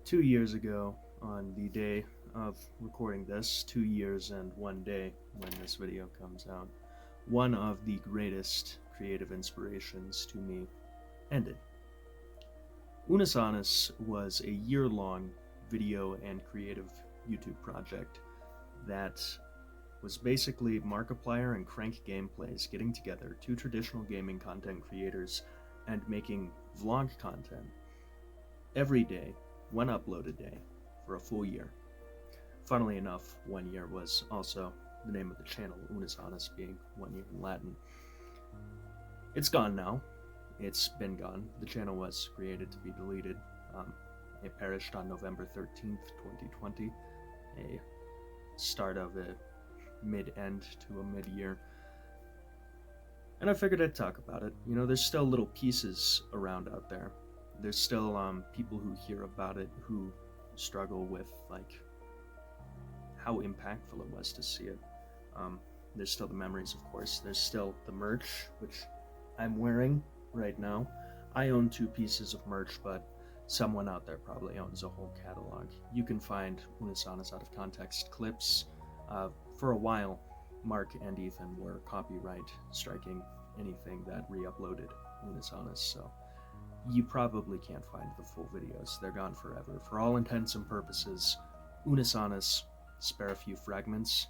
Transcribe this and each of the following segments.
2 years ago, on the day of recording this, 2 years and 1 day when this video comes out, one of the greatest creative inspirations to me ended. Unus Annus was a year-long video and creative YouTube project that was basically Markiplier and Crank Gameplays getting together, two traditional gaming content creators, and making vlog content every day, one upload a day, for a full year. Funnily enough, 1 year was also the name of the channel, Unus Annus being 1 year in Latin. It's gone now. It's been gone. The channel was created to be deleted. It perished on November 13th, 2020, a start of a mid-end to a mid-year. And I figured I'd talk about it. You know, there's still little pieces around out there. There's still people who hear about it who struggle with, like, how impactful it was to see it. There's still the memories, of course. There's still the merch, which I'm wearing right now. I own 2 pieces of merch, but someone out there probably owns a whole catalog. You can find Unus Annus out of context clips. For a while, Mark and Ethan were copyright striking anything that re-uploaded Unus Annus, so you probably can't find the full videos. They're gone forever. For all intents and purposes, Unus Annus, spare a few fragments,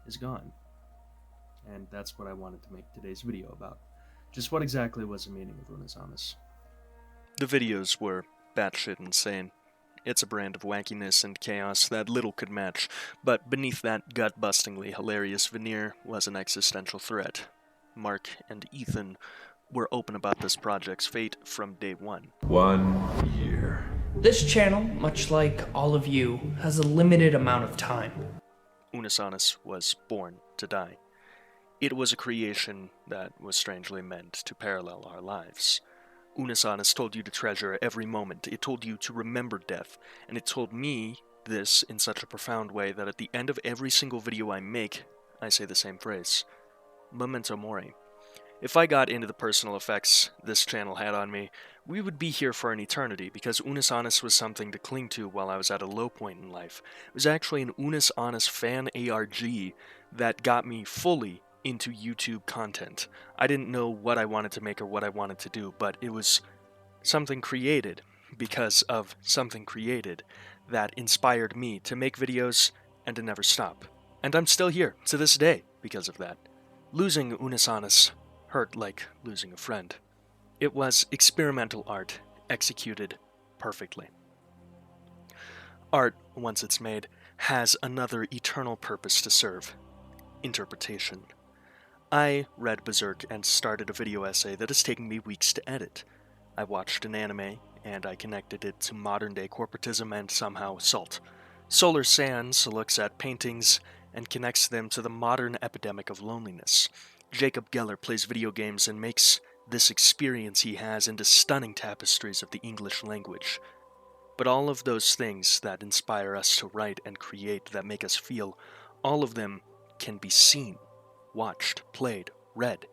is gone. And that's what I wanted to make today's video about. Just what exactly was the meaning of Unus Annus? The videos were batshit insane. It's a brand of wackiness and chaos that little could match, but beneath that gut-bustingly hilarious veneer was an existential threat. Mark and Ethan were open about this project's fate from day one. 1 year. This channel, much like all of you, has a limited amount of time. Unus Annus was born to die. It was a creation that was strangely meant to parallel our lives. Unus Annus told you to treasure every moment. It told you to remember death, and it told me this in such a profound way that at the end of every single video I make, I say the same phrase: memento mori. If I got into the personal effects this channel had on me, we would be here for an eternity, because Unus Annus was something to cling to while I was at a low point in life. It was actually an Unus Annus fan ARG that got me fully into YouTube content. I didn't know what I wanted to make or what I wanted to do, but it was something created because of something created that inspired me to make videos and to never stop. And I'm still here to this day because of that. Losing Unus Annus hurt like losing a friend. It was experimental art executed perfectly. Art, once it's made, has another eternal purpose to serve: interpretation. I read Berserk and started a video essay that has taken me weeks to edit. I watched an anime, and I connected it to modern-day corporatism and somehow salt. Solar Sands looks at paintings and connects them to the modern epidemic of loneliness. Jacob Geller plays video games and makes this experience he has into stunning tapestries of the English language. But all of those things that inspire us to write and create, that make us feel, all of them can be seen, watched, played, read.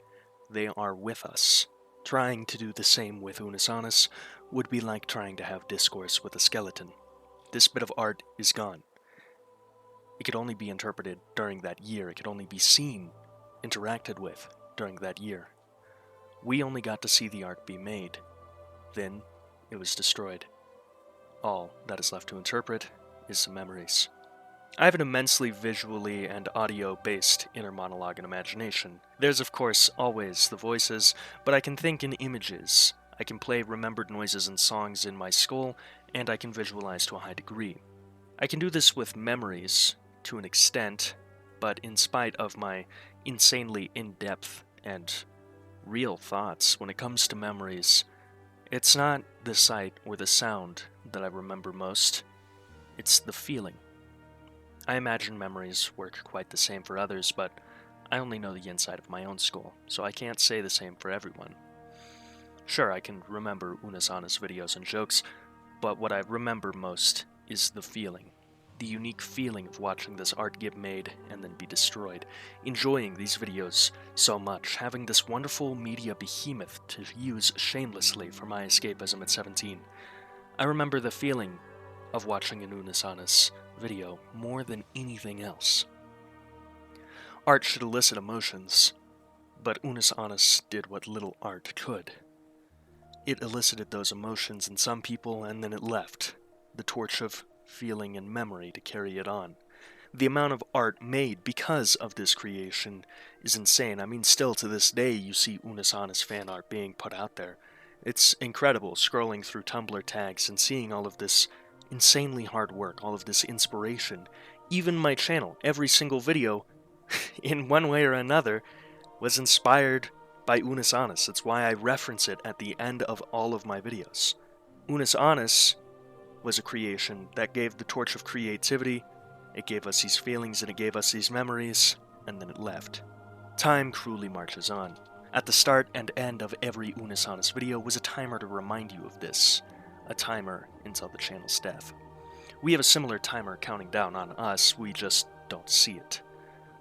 They are with us. Trying to do the same with Unus Annus would be like trying to have discourse with a skeleton. This bit of art is gone. It could only be interpreted during that year. It could only be seen, interacted with during that year. We only got to see the art be made. Then it was destroyed. All that is left to interpret is some memories. I have an immensely visually and audio-based inner monologue and imagination. There's, of course, always the voices, but I can think in images. I can play remembered noises and songs in my skull, and I can visualize to a high degree. I can do this with memories, to an extent, but in spite of my insanely in-depth and real thoughts when it comes to memories, it's not the sight or the sound that I remember most, it's the feeling. I imagine memories work quite the same for others, but I only know the inside of my own skull, so I can't say the same for everyone. Sure, I can remember Unus Annus videos and jokes, but what I remember most is the feeling. The unique feeling of watching this art get made and then be destroyed, enjoying these videos so much, having this wonderful media behemoth to use shamelessly for my escapism at 17. I remember the feeling of watching an Unus Annus video more than anything else. Art should elicit emotions, but Unus Annus did what little art could. It elicited those emotions in some people, and then it left the torch of feeling and memory to carry it on. The amount of art made because of this creation is insane. I mean, still to this day, you see Unus Annus fan art being put out there. It's incredible scrolling through Tumblr tags and seeing all of this insanely hard work, all of this inspiration. Even my channel, every single video, in one way or another, was inspired by Unus Annus. That's why I reference it at the end of all of my videos. Unus Annus was a creation that gave the torch of creativity. It gave us these feelings and it gave us these memories, and then it left. Time cruelly marches on. At the start and end of every Unus Annus video was a timer to remind you of this. A timer until the channel's death. We have a similar timer counting down on us, we just don't see it.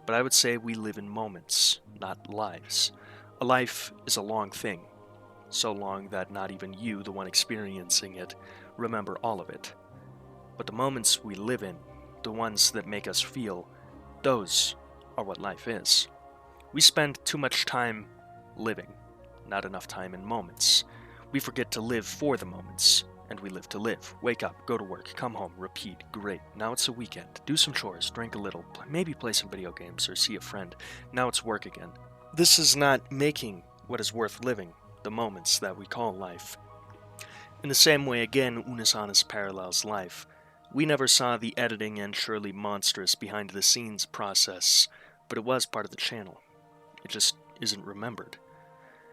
But I would say we live in moments, not lives. A life is a long thing. So long that not even you, the one experiencing it, remember all of it. But the moments we live in, the ones that make us feel, those are what life is. We spend too much time living, not enough time in moments. We forget to live for the moments, and we live to live. Wake up, go to work, come home, repeat. Great. Now it's a weekend. Do some chores, drink a little, maybe play some video games or see a friend. Now it's work again. This is not making what is worth living, the moments that we call life. In the same way, again, Unus Annus parallels life. We never saw the editing and surely monstrous behind-the-scenes process, but it was part of the channel. It just isn't remembered.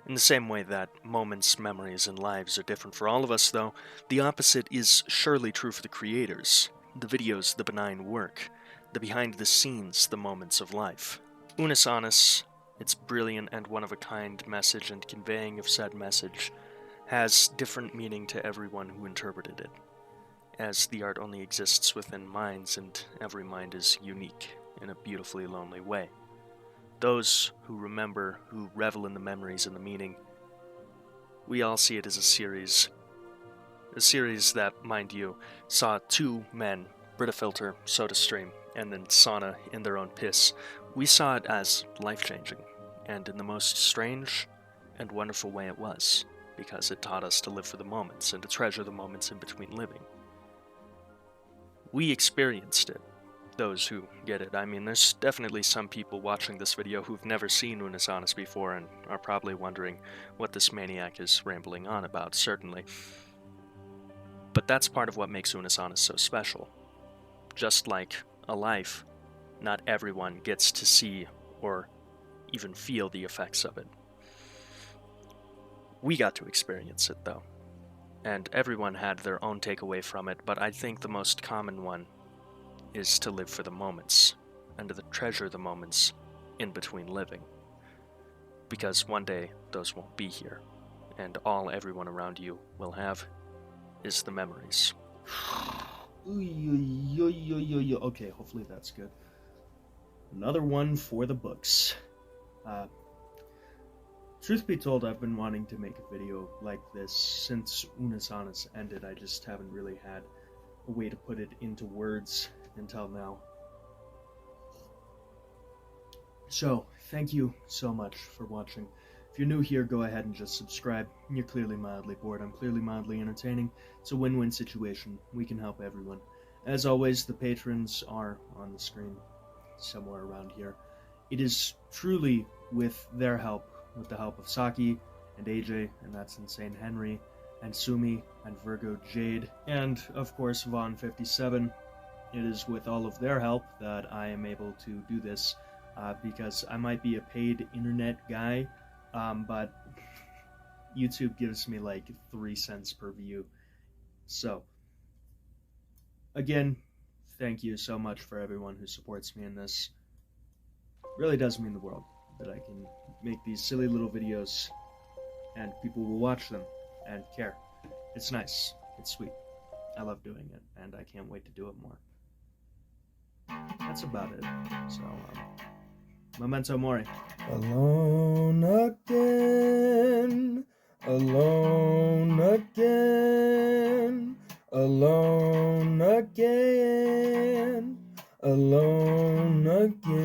In the same way that moments, memories, and lives are different for all of us, though, the opposite is surely true for the creators. The videos, the benign work. The behind-the-scenes, the moments of life. Unus Annus, its brilliant and one-of-a-kind message and conveying of said message, has different meaning to everyone who interpreted it, as the art only exists within minds, and every mind is unique in a beautifully lonely way. Those who remember, who revel in the memories and the meaning, we all see it as a series that, mind you, saw two men, Brita-Filter, SodaStream, and then Sauna in their own piss. We saw it as life-changing, and in the most strange and wonderful way it was, because it taught us to live for the moments and to treasure the moments in between living. We experienced it, those who get it. I mean, there's definitely some people watching this video who've never seen Unus Annus before and are probably wondering what this maniac is rambling on about, certainly. But that's part of what makes Unus Annus so special. Just like a life, not everyone gets to see or even feel the effects of it. We got to experience it, though. And everyone had their own takeaway from it, but I think the most common one is to live for the moments, and to treasure the moments in between living. Because one day, those won't be here, and all everyone around you will have is the memories. Okay, hopefully that's good. Another one for the books. Truth be told, I've been wanting to make a video like this since Unus Annus ended. I just haven't really had a way to put it into words until now. So, thank you so much for watching. If you're new here, go ahead and just subscribe. You're clearly mildly bored. I'm clearly mildly entertaining. It's a win-win situation. We can help everyone. As always, the patrons are on the screen somewhere around here. It is truly with their help, with the help of Saki and AJ, and that's Insane Henry, and Sumi, and Virgo Jade, and of course Vaughn57. It is with all of their help that I am able to do this, because I might be a paid internet guy, but YouTube gives me like 3 cents per view. So, again, thank you so much for everyone who supports me in this. Really does mean the world that I can make these silly little videos and people will watch them and care. It's nice. It's sweet. I love doing it, and I can't wait to do it more. That's about it. So, memento mori. Alone again. Alone again. Alone again. again, alone again.